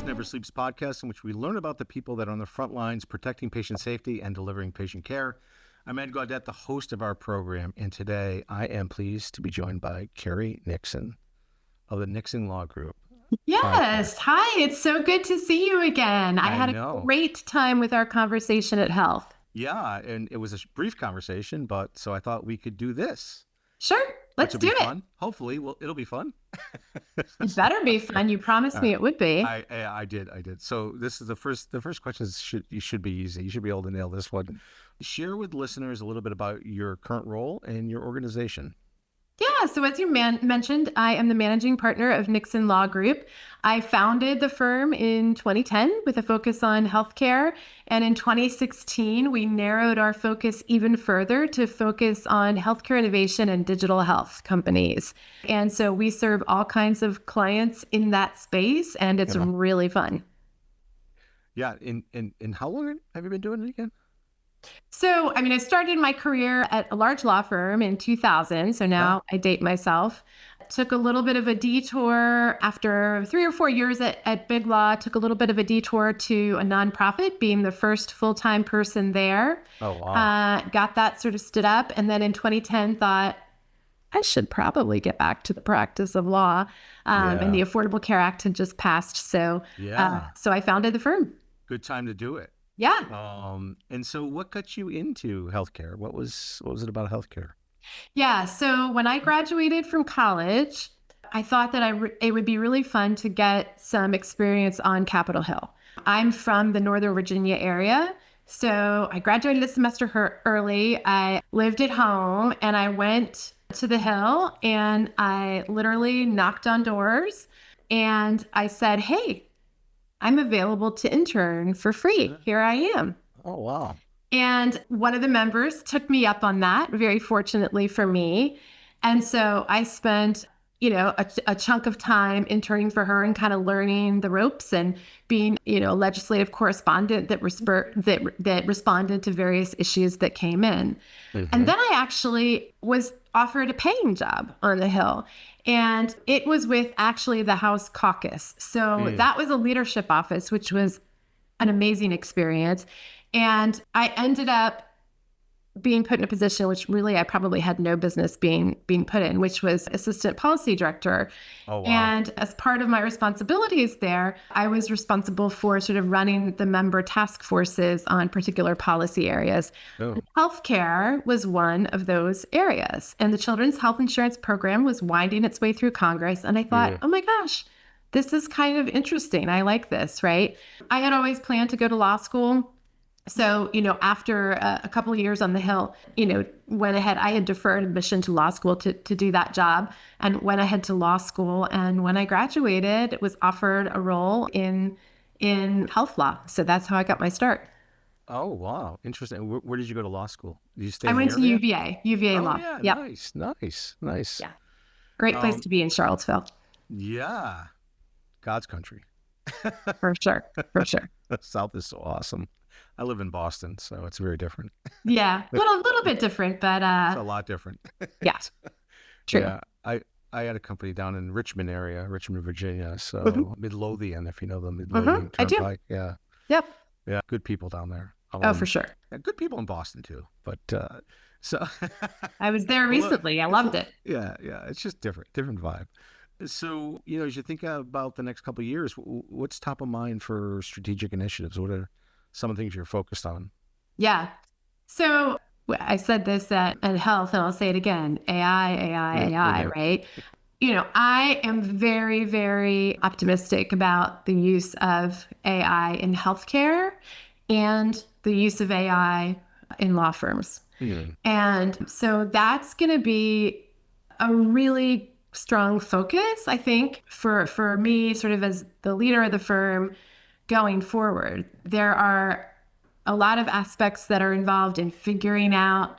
Never Sleeps podcast, in which we learn about the people that are on the front lines protecting patient safety and delivering patient care. I'm Ed Gaudette, the host of our program, and today I am pleased to be joined by Carrie Nixon of the Nixon Law Group. Yes. Hi. It's so good to see you again. I had a know. great time with our conversation at Health. Yeah, and it was a brief conversation, but so I thought we could do this. Sure. Let's do it. Fun. Hopefully, it'll be fun. It better be fun. You promised me it would be. I did. So this is the first question should be easy. You should be able to nail this one. Share with listeners a little bit about your current role and your organization. Yeah, so as you mentioned, I am the managing partner of Nixon Law Group. I founded the firm in 2010 with a focus on healthcare. And in 2016, we narrowed our focus even further to focus on healthcare innovation and digital health companies. And so we serve all kinds of clients in that space, and it's really fun. Yeah. And how long have you been doing it again? So, I started my career at a large law firm in 2000. So now I date myself. Took a little bit of a detour after 3 or 4 years at Big Law, took a little bit of a detour to a nonprofit, being the first full-time person there. Oh, wow. Got that sort of stood up. And then in 2010 thought, I should probably get back to the practice of law. And the Affordable Care Act had just passed. So, so I founded the firm. Good time to do it. Yeah. And so what got you into healthcare? What was it about healthcare? Yeah. So when I graduated from college, I thought that it would be really fun to get some experience on Capitol Hill. I'm from the Northern Virginia area. So I graduated a semester early. I lived at home and I went to the Hill and I literally knocked on doors and I said, hey, I'm available to intern for free. Here I am. Oh, wow. And one of the members took me up on that, very fortunately for me. And so I spent, a chunk of time interning for her and kind of learning the ropes and being, a legislative correspondent that responded to various issues that came in. Mm-hmm. And then I actually was offered a paying job on the Hill. And it was with actually the House caucus. So that was a leadership office, which was an amazing experience. And I ended up being put in a position which really I probably had no business being put in, which was assistant policy director. Oh, wow. And as part of my responsibilities there, I was responsible for sort of running the member task forces on particular policy areas. Oh. Healthcare was one of those areas. And the Children's Health Insurance Program was winding its way through Congress. And I thought, oh my gosh, this is kind of interesting. I like this, right? I had always planned to go to law school. So, after a couple of years on the Hill, went ahead. I had deferred admission to law school to do that job and went ahead to law school. And when I graduated, was offered a role in health law. So that's how I got my start. Oh, wow. Interesting. Where did you go to law school? Did you stay I went to UVA Law. Yeah, yep. Nice. Yeah. Great place to be in Charlottesville. Yeah. God's country. For sure. The South is so awesome. I live in Boston, so it's very different. Yeah, a little bit different, but it's a lot different. Yeah, true. Yeah, I had a company down in Richmond, Virginia. So Midlothian, if you know the Midlothian Turnpike. I do. Yeah. Yep. Yeah, good people down there. For sure. Yeah, good people in Boston too. But so I was there recently. I loved it. Yeah, it's just different vibe. So as you think about the next couple of years, what's top of mind for strategic initiatives? What are some of the things you're focused on? Yeah. So I said this at Health, and I'll say it again, AI, right? I am very, very optimistic about the use of AI in healthcare and the use of AI in law firms. And so that's going to be a really strong focus, I think, for me, sort of as the leader of the firm going forward. There are a lot of aspects that are involved in figuring out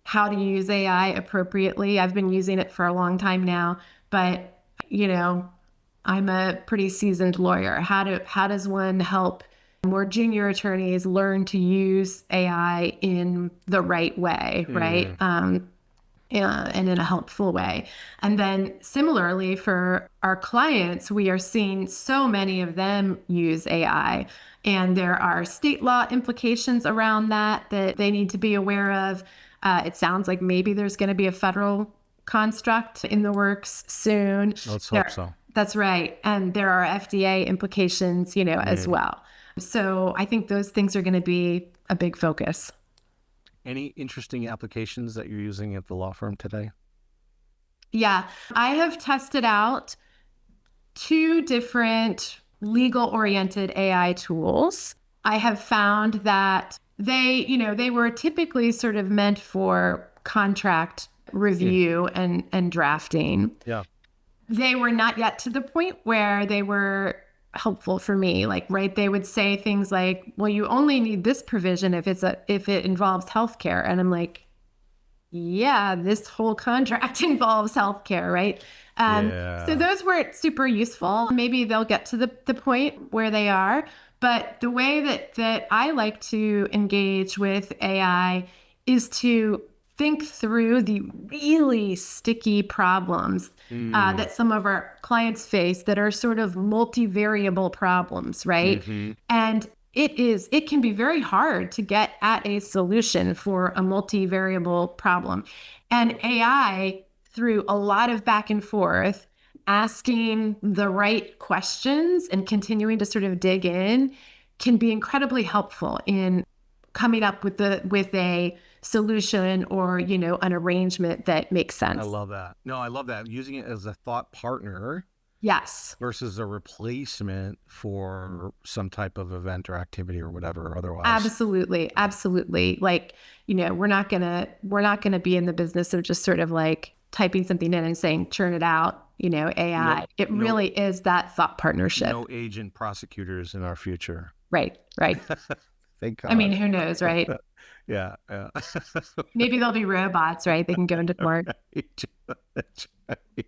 how to use AI appropriately. I've been using it for a long time now, but I'm a pretty seasoned lawyer. How does one help more junior attorneys learn to use AI in the right way, right? and in a helpful way. And then similarly for our clients, we are seeing so many of them use AI, and there are state law implications around that they need to be aware of. It sounds like maybe there's going to be a federal construct in the works soon. Let's hope so. That's right. And there are FDA implications, as well. So I think those things are going to be a big focus. Any interesting applications that you're using at the law firm today? Yeah, I have tested out two different legal oriented AI tools. I have found that they were typically sort of meant for contract review and drafting. Yeah. They were not yet to the point where they were helpful for me. Like, right, they would say things like, well, you only need this provision if it involves healthcare. And I'm like, yeah, this whole contract involves healthcare, right? So those weren't super useful. Maybe they'll get to the point where they are. But the way that I like to engage with AI is to think through the really sticky problems that some of our clients face that are sort of multivariable problems, right? And it can be very hard to get at a solution for a multivariable problem. And AI, through a lot of back and forth, asking the right questions and continuing to sort of dig in, can be incredibly helpful in coming up with a solution or an arrangement that makes sense. I love that. No, I love that. Using it as a thought partner. Yes. Versus a replacement for some type of event or activity or whatever or otherwise. Absolutely. Absolutely. Like, we're not gonna be in the business of just sort of like typing something in and saying, churn it out, AI. It really is that thought partnership. No agent prosecutors in our future. Right. Thank God. I mean, who knows, right? Yeah. Maybe there'll be robots, right? They can go into court. That's right.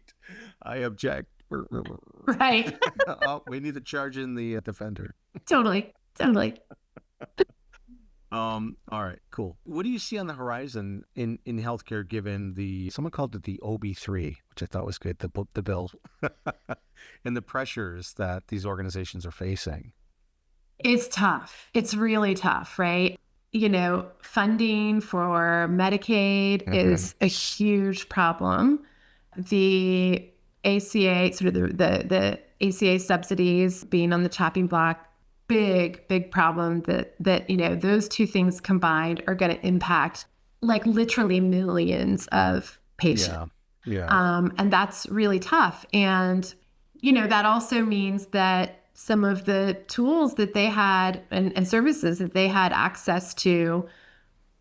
I object. Right. Oh, we need to charge in the defender. Totally. All right, cool. What do you see on the horizon in healthcare, given someone called it the OB3, which I thought was good, the bill, and the pressures that these organizations are facing? It's tough. It's really tough, right? Funding for Medicaid is a huge problem. The ACA, sort of the ACA subsidies being on the chopping block, big problem that those two things combined are going to impact like literally millions of patients. Yeah. And that's really tough. And, that also means that some of the tools that they had and services that they had access to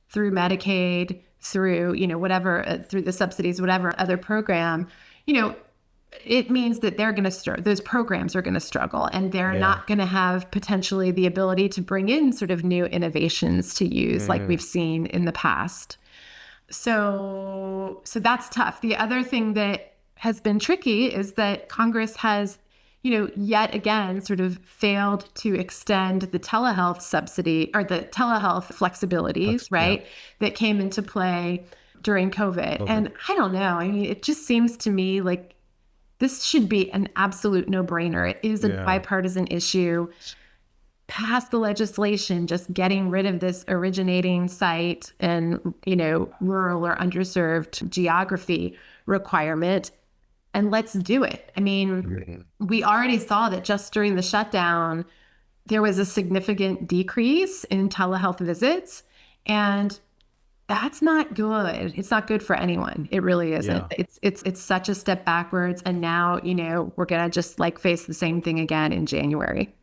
through Medicaid, through, whatever, through the subsidies, whatever other program, it means that they're going to those programs are going to struggle, and they're not going to have potentially the ability to bring in sort of new innovations to use like we've seen in the past. So that's tough. The other thing that has been tricky is that Congress has, yet again, sort of failed to extend the telehealth subsidy or the telehealth flexibilities, right, that came into play during COVID. And I don't know. I mean, it just seems to me like this should be an absolute no-brainer. It is a bipartisan issue. Pass the legislation, just getting rid of this originating site and, rural or underserved geography requirement. And let's do it. I mean, we already saw that just during the shutdown, there was a significant decrease in telehealth visits. And that's not good. It's not good for anyone. It really isn't. Yeah. It's such a step backwards. And now, we're going to just like face the same thing again in January.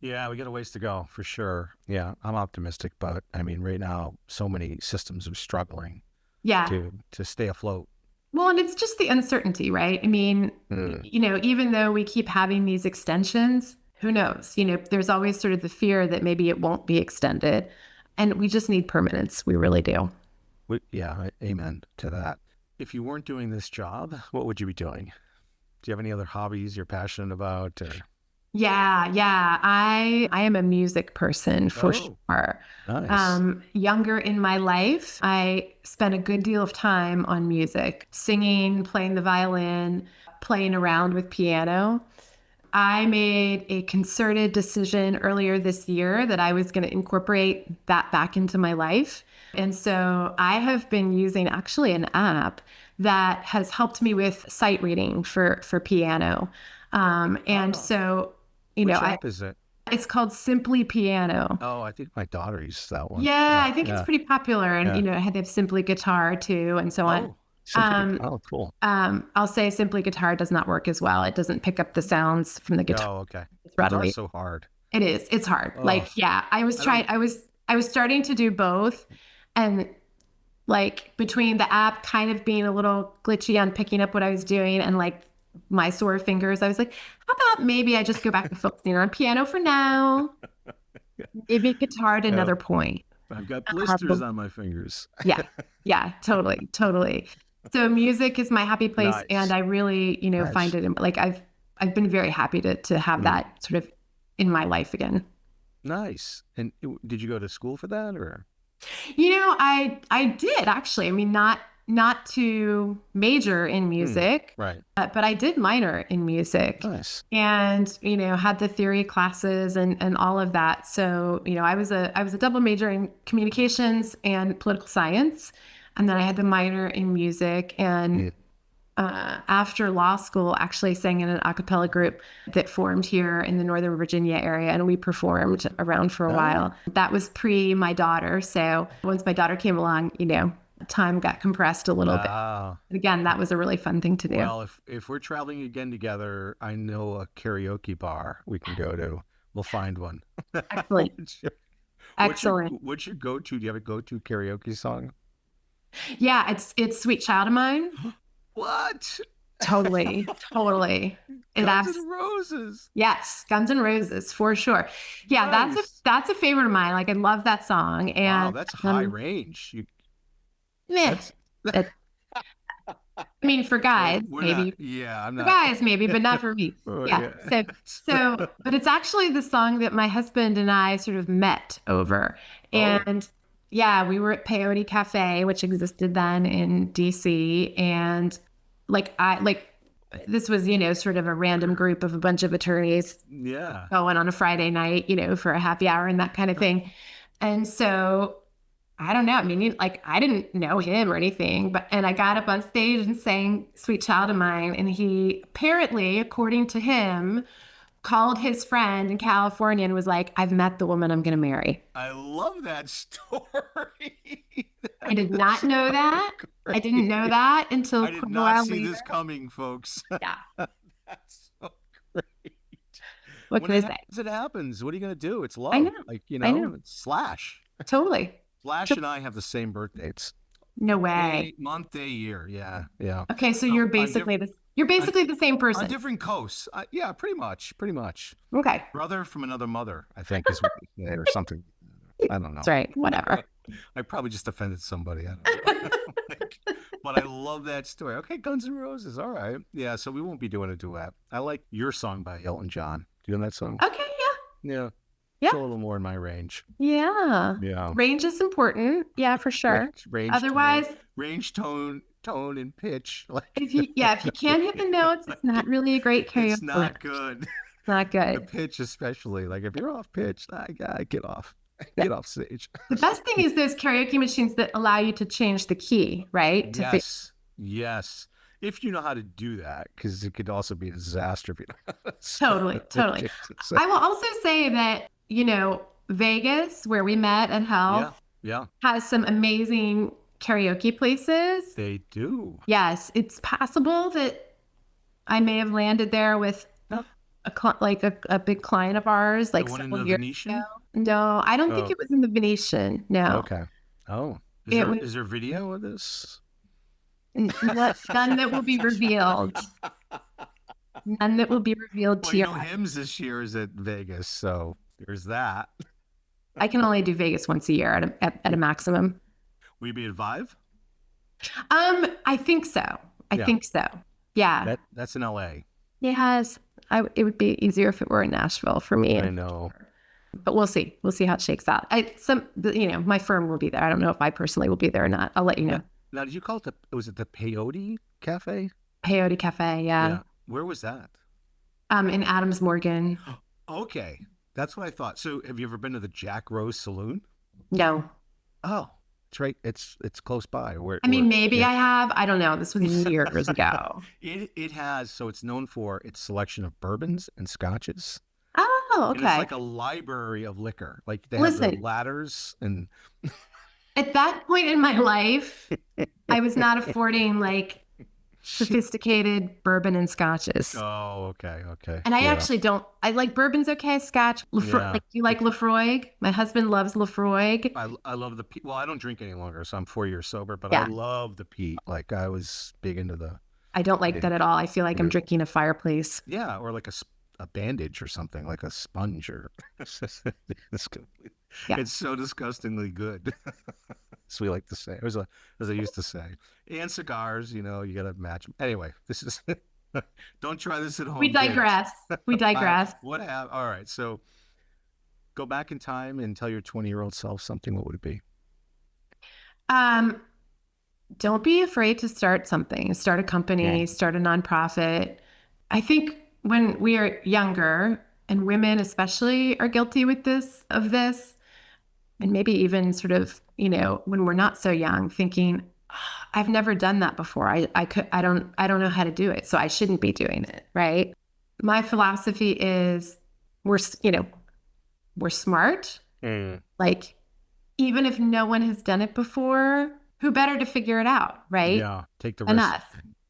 Yeah, we got a ways to go for sure. Yeah, I'm optimistic, but I mean, right now, so many systems are struggling to stay afloat. Well, and it's just the uncertainty, right? I mean, even though we keep having these extensions, who knows? There's always sort of the fear that maybe it won't be extended. And we just need permanence. We really do. Amen to that. If you weren't doing this job, what would you be doing? Do you have any other hobbies you're passionate about? Or? Yeah. I am a music person for Oh, sure. nice. Younger in my life, I spent a good deal of time on music, singing, playing the violin, playing around with piano. I made a concerted decision earlier this year that I was going to incorporate that back into my life. And so I have been using actually an app that has helped me with sight reading for piano. And Oh, so, which I app is it? it's called Simply Piano. Oh, I think my daughter uses that one. Yeah, Yeah, I think it's yeah, pretty popular, and yeah. I have Simply Guitar too, and so on. Oh, simply. Um, Oh, cool. I'll say Simply Guitar does not work as well. It doesn't pick up the sounds from the guitar Oh, okay. as Guitar's readily. so hard. It is. It's hard. Oh, Like, yeah, I was I trying. don't. I was starting to do both, and like between the app kind of being a little glitchy on picking up what I was doing, and like my sore fingers, I was like, how about maybe I just go back to focusing on piano for now, maybe guitar at Yeah, another point. I've got But blisters on my fingers. yeah, yeah, totally, totally. So music is my happy place, and Nice, I really, find nice. it like I've been very happy to have Mm, that sort of in my life again. nice. And did you go to school for that, or? I did actually. I mean, not to major in Mm, music, right. but I did minor in music, Nice. and had the theory classes and all of that. So I was a double major in communications and political science, and then I had the minor in music. And Yeah. after law school, actually sang in an a cappella group that formed here in the Northern Virginia area, and we performed around for a Oh, while. That was pre my daughter. So once my daughter came along, time got compressed a little bit. ah. But again, that was a really fun thing to do. Well, if we're traveling again together, I know a karaoke bar we can go to. We'll find one. Excellent. What's your Excellent. what's your go-to? Do you have a go-to karaoke song? Yeah, it's Sweet Child of Mine. What? Totally, totally. It Guns acts. N' Roses. Yes, Guns N' Roses for sure. Yeah, that's a Nice. that's a favorite of mine. Like I love that song, Wow, and that's high um, range. You meh. that's It, I mean, for well, guys, we're not. maybe Yeah, I'm for not. guys, maybe, but not for me. Oh, Yeah. yeah. But it's actually the song that my husband and I sort of met over. Oh, And yeah, we were at Peyote Cafe, which existed then in DC. And like this was, sort of a random group of a bunch of attorneys yeah. going on a Friday night, for a happy hour and that kind of thing. And so I don't know. I mean, like I didn't know him or anything, and I got up on stage and sang "Sweet Child of Mine," and he apparently, according to him, called his friend in California and was like, "I've met the woman I'm going to marry." I love that story. I That did is not know so that. I didn't know great. that until I did quite a not while see later. this coming, folks. Yeah. That's so great. What When can I say? it happens. What are you gonna do? It's I know. love. Like, I know. it's Slash. Totally. Slash To- and I have the same birth dates. No Day, way. month, day, year. Yeah, yeah. Okay, so Oh, you're basically you're basically the same on person. different coasts. Yeah, pretty much, pretty much. Okay. Brother from another mother, I think, is what they say, or something. I don't That's know. right. Whatever. I probably just offended somebody. I don't know. But I love that story. Okay, Guns N' Roses. All right. Yeah, so we won't be doing a duet. I like your song by Elton John. Do you know that song? Okay, yeah. Yeah. It's a Yeah. little more in my range. Yeah. Yeah. Range is important. Yeah, for sure. Range, tone, Otherwise, tone, and pitch. Like if you can't hit the notes, it's not really a great it's karaoke not lyric. good. It's not The good. pitch, especially. Like if you're off pitch, I get off. Yeah. Get off stage. The best thing is those karaoke machines that allow you to change the key, right? Yes. Yes. If you know how to do that, because it could also be a disaster if you don't know how to Totally, totally. so, I will also say that, Vegas, where we met at yeah. Health, Yeah. has some amazing karaoke places. They do. Yes, it's possible that I may have landed there with Yeah. a big client of ours The like one in several the years ago. Venetian? No, I don't think Oh, it was in the Venetian. No, okay. Oh. it was Is there video of this? none that will be revealed. None that will be revealed Well, to your. Hims this year is at Vegas, so there's that. I can only do Vegas once a year at a maximum. Will you be at Vive? I think so. I Yeah. think so. Yeah. That's in LA. Yes. it would be easier if it were in Nashville for me. I know. But we'll see. We'll see how it shakes out. My firm will be there. I don't know if I personally will be there or not. I'll let you know. Now, did you call it was it the Peyote Cafe? Peyote Cafe, yeah. Yeah. Where was that? In Adams Morgan. Okay. That's what I thought. So have you ever been to the Jack Rose Saloon? No. Oh, it's right. It's close by. I mean, maybe yeah. I have. I don't know. This was years ago. It has, so it's known for its selection of bourbons and scotches. Oh, And it's okay. like a library of liquor. Like they have the Listen, ladders and at that point in my life, I was not affording like sophisticated bourbon and scotches. oh, okay, okay. And I Yeah. actually don't. I like bourbon's okay, Scotch. Yeah. Like, do you like Lafroig? My husband loves Lafroig. I love the peat. Well, I don't drink any longer, so I'm 4 years sober, but I Yeah, love the peat. Like I was big into the I don't like yeah, that at all. I feel like I'm yeah, drinking a fireplace. yeah, or like a bandage or something, like a sponge or it's, Yeah. it's so disgustingly good. As we like to say, as I used to say, and cigars. You got to match 'em. Anyway, this is don't try this at We home, kids. digress. We digress. What have? All right, so go back in time and tell your 20-year-old self something. What would it be? Um, don't be afraid to start something. Start a Mm. company, start a nonprofit. I think when we are younger, and women especially are guilty of this, and maybe even sort of, when we're not so young, thinking, "Ah, I've never done that before. I don't know how to do it, so I shouldn't be doing it, right?" My philosophy is we're, we're smart. Mm. Like, even if no one has done it before, who better to figure it out, right? Yeah, take the Than risk. us,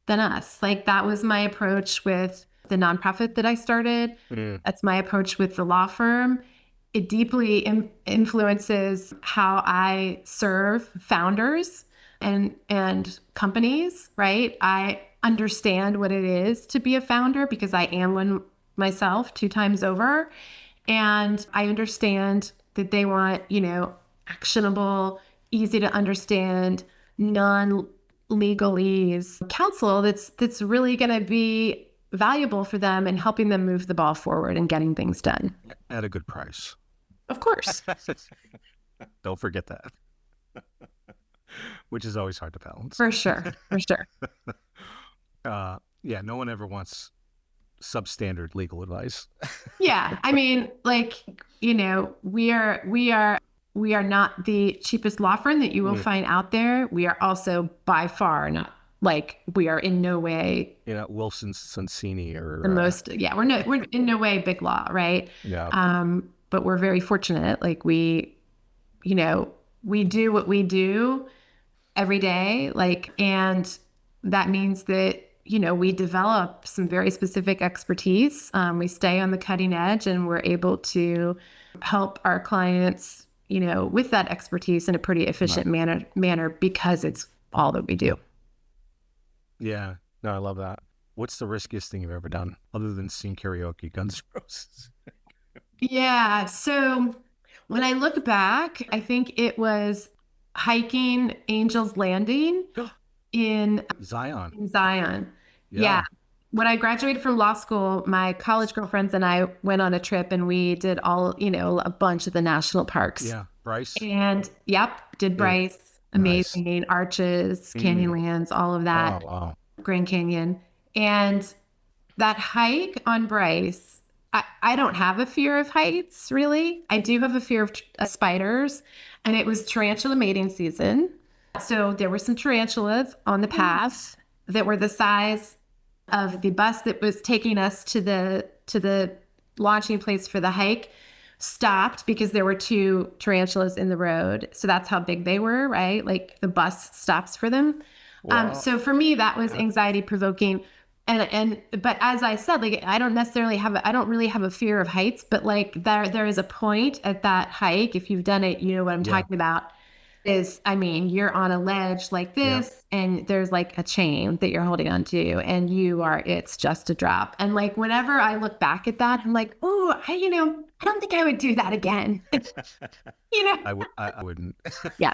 than us. Like, that was my approach with the nonprofit that I started. Mm. That's my approach with the law firm. It deeply influences how I serve founders and companies, right? I understand what it is to be a founder because I am one myself 2 times over. And I understand that they want, actionable, easy to understand, non-legalese counsel that's really going to be valuable for them and helping them move the ball forward and getting things done. At a good price. Of course. Don't forget that. Which is always hard to balance. For sure. For sure. Yeah, no one ever wants substandard legal advice. Yeah. I mean, like, we are not the cheapest law firm that you will find out there. We are also by far not, like, we are in no way Wilson Sonsini or the most, we're in no way big law, right? yeah. But we're very fortunate. Like, we do what we do every day, like, and that means that we develop some very specific expertise. We stay on the cutting edge, and we're able to help our clients, with that expertise in a pretty efficient manner because it's all that we do. Yeah. No, I love that. What's the riskiest thing you've ever done other than sing karaoke, Guns N' Roses? Yeah. So when I look back, I think it was hiking Angel's Landing in Zion. Zion. Yeah. Yeah. When I graduated from law school, my college girlfriends and I went on a trip and we did a bunch of the national parks. Yeah. Bryce. And did Bryce, amazing, Arches, Canyonlands, all of that, Oh, wow. Grand Canyon. And that hike on Bryce, I don't have a fear of heights, really. I do have a fear of spiders, and it was tarantula mating season. So there were some tarantulas on the path that were the size of the bus that was taking us to the launching place for the hike stopped because there were 2 tarantulas in the road. So that's how big they were, right? Like, the bus stops for them. Wow. So for me, that was anxiety provoking. But as I said, like, I don't really have a fear of heights, but like there is a point at that hike. If you've done it, you know what I'm talking about. You're on a ledge like this, and there's like a chain that you're holding onto, and it's just a drop. And like, whenever I look back at that, I'm like, oh, I don't think I would do that again. I wouldn't. Yeah.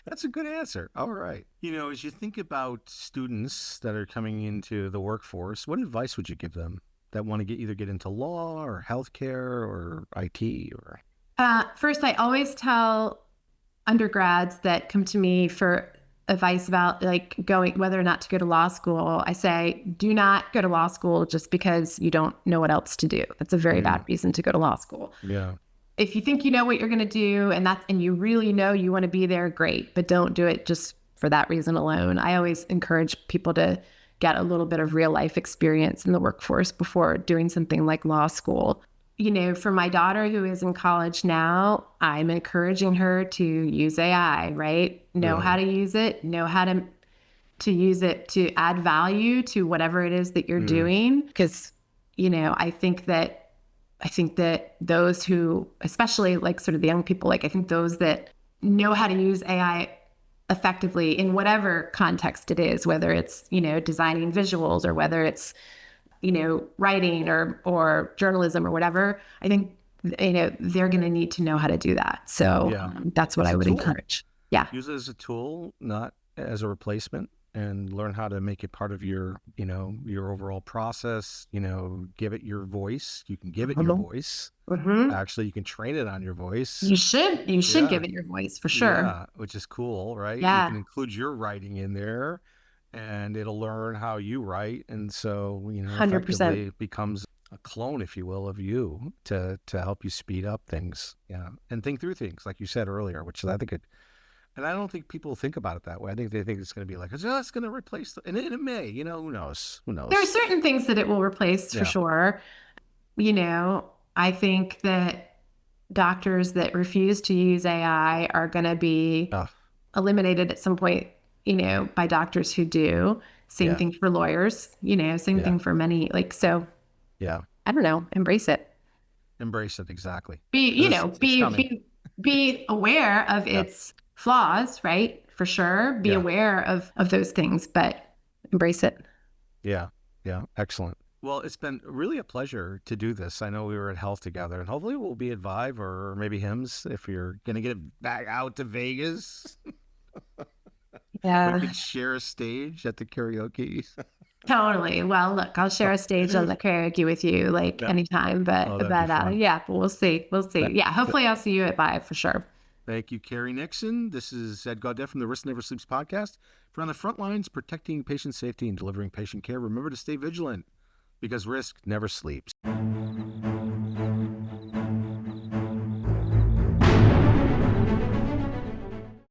That's a good answer. All right. As you think about students that are coming into the workforce, what advice would you give them? that want to either get into law or healthcare or IT or? First, I always tell undergrads that come to me for advice about like going whether or not to go to law school. I say, do not go to law school just because you don't know what else to do. That's a very bad reason to go to law school. Yeah. If you think you know what you're going to do and you really know you want to be there, great, but don't do it just for that reason alone. I always encourage people to get a little bit of real life experience in the workforce before doing something like law school. For my daughter who is in college now, I'm encouraging her to use AI, right? Know how to use it, know how to use it to add value to whatever it is that you're doing. Because, I think that those who, especially like sort of the young people, like I think those that know how to use AI effectively in whatever context it is, whether it's, designing visuals or whether it's, writing or journalism or whatever, I think, they're going to need to know how to do that. So that's what I would encourage. Yeah. Use it as a tool, not as a replacement, and learn how to make it part of your, your overall process, give it your voice. You can give it your voice. Actually, you can train it on your voice. You should give it your voice for sure. Yeah, which is cool, right? Yeah. You can include your writing in there and it'll learn how you write. And so, 100%. effectively it becomes a clone, if you will, of you to help you speed up things. Yeah. And think through things, like you said earlier, which I think and I don't think people think about it that way. I think they think it's going to be like, oh, it's going to replace, and it may, who knows? Who knows? There are certain things that it will replace for sure. I think that doctors that refuse to use AI are going to be eliminated at some point, by doctors who do. Same thing for lawyers, same thing for many, Yeah. I don't know, embrace it. Embrace it, exactly. Be aware of its flaws, right? For sure. Be aware of those things, but embrace it. Yeah. Yeah. Excellent. Well, it's been really a pleasure to do this. I know we were at Health together, and hopefully we'll be at Vive or maybe HIMSS if you're going to get it back out to Vegas. Yeah. We could share a stage at the karaoke. Totally. Well, look, I'll share a stage on the karaoke with you anytime, but we'll see. We'll see. Yeah. Hopefully I'll see you at Vive for sure. Thank you, Carrie Nixon. This is Ed Gaudet from the Risk Never Sleeps podcast. If you're on the front lines protecting patient safety and delivering patient care, remember to stay vigilant because risk never sleeps.